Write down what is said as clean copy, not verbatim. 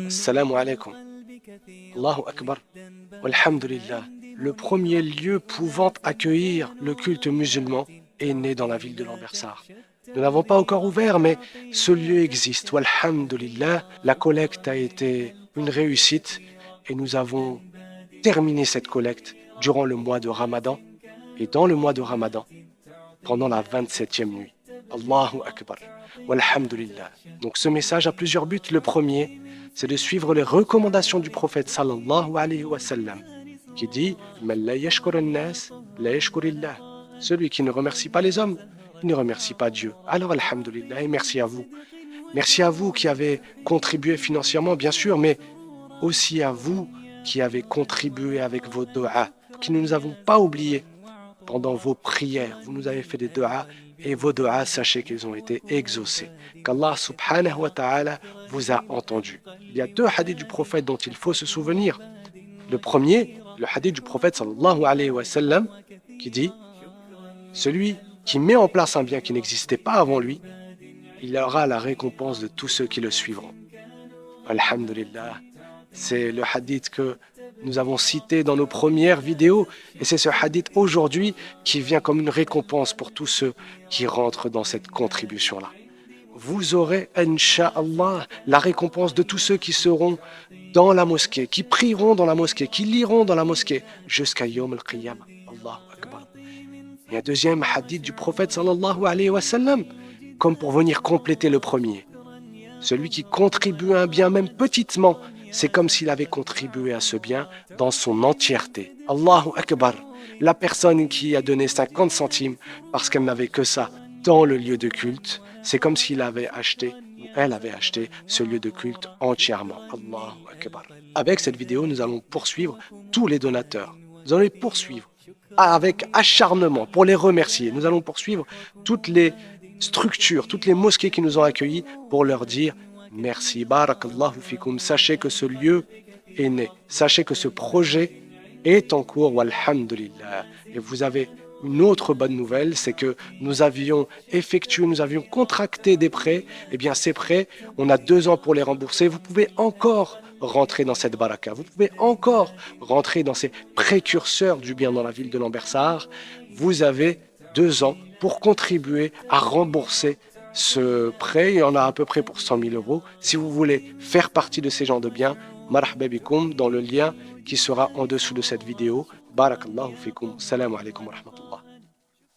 Assalamu alaikum. Allahu Akbar. Walhamdulillah. Le premier lieu pouvant accueillir le culte musulman est né dans la ville de Lambersart. Nous n'avons pas encore ouvert, mais ce lieu existe. Walhamdulillah. La collecte a été une réussite et nous avons terminé cette collecte durant le mois de Ramadan et dans le mois de Ramadan, pendant la 27e nuit. Allahu Akbar. Walhamdulillah. Donc ce message a plusieurs buts. Le premier, c'est de suivre les recommandations du prophète sallallahu alayhi wa sallam qui dit "Man la yashkur an-nas, la yashkurillah." Celui qui ne remercie pas les hommes, il ne remercie pas Dieu. Alors alhamdulillah et merci à vous. Merci à vous qui avez contribué financièrement bien sûr, mais aussi à vous qui avez contribué avec vos doigts, qui ne nous avons pas oubliés pendant vos prières. Vous nous avez fait des doigts et vos doigts, sachez qu'ils ont été exaucés. Qu'Allah subhanahu wa ta'ala vous a entendu. Il y a deux hadiths du prophète dont il faut se souvenir. Le premier, le hadith du prophète sallallahu alayhi wa sallam qui dit celui qui met en place un bien qui n'existait pas avant lui, il aura la récompense de tous ceux qui le suivront. Alhamdulillah. C'est le hadith que nous avons cité dans nos premières vidéos et c'est ce hadith aujourd'hui qui vient comme une récompense pour tous ceux qui rentrent dans cette contribution-là. Vous aurez, incha'Allah, la récompense de tous ceux qui seront dans la mosquée, qui prieront dans la mosquée, qui liront dans la mosquée jusqu'à Yawm al-Qiyamah. Allahu Akbar. Il y a un deuxième hadith du prophète sallallahu alayhi wa sallam, comme pour venir compléter le premier. Celui qui contribue à un bien, même petitement, c'est comme s'il avait contribué à ce bien dans son entièreté. Allahu Akbar. La personne qui a donné 50 centimes parce qu'elle n'avait que ça dans le lieu de culte, c'est comme s'il avait acheté, ou elle avait acheté ce lieu de culte entièrement. Allahu Akbar. Avec cette vidéo, nous allons poursuivre tous les donateurs. Nous allons les poursuivre avec acharnement pour les remercier. Nous allons poursuivre toutes les structures, toutes les mosquées qui nous ont accueillis pour leur dire merci, barakallahu fikum. Sachez que ce lieu est né. Sachez que ce projet est en cours. Walhamdulillah. Et vous avez une autre bonne nouvelle, c'est que nous avions contracté des prêts. Eh bien, ces prêts, on a 2 ans pour les rembourser. Vous pouvez encore rentrer dans cette baraka. Vous pouvez encore rentrer dans ces précurseurs du bien dans la ville de Lambersart. Vous avez 2 ans pour contribuer à rembourser ce prêt. Il y en a à peu près pour 100 000 euros. Si vous voulez faire partie de ces gens de bien, marhaba bikoum dans le lien qui sera en dessous de cette vidéo. Barakallahu fikum. Salam alaikum wa rahmatullah.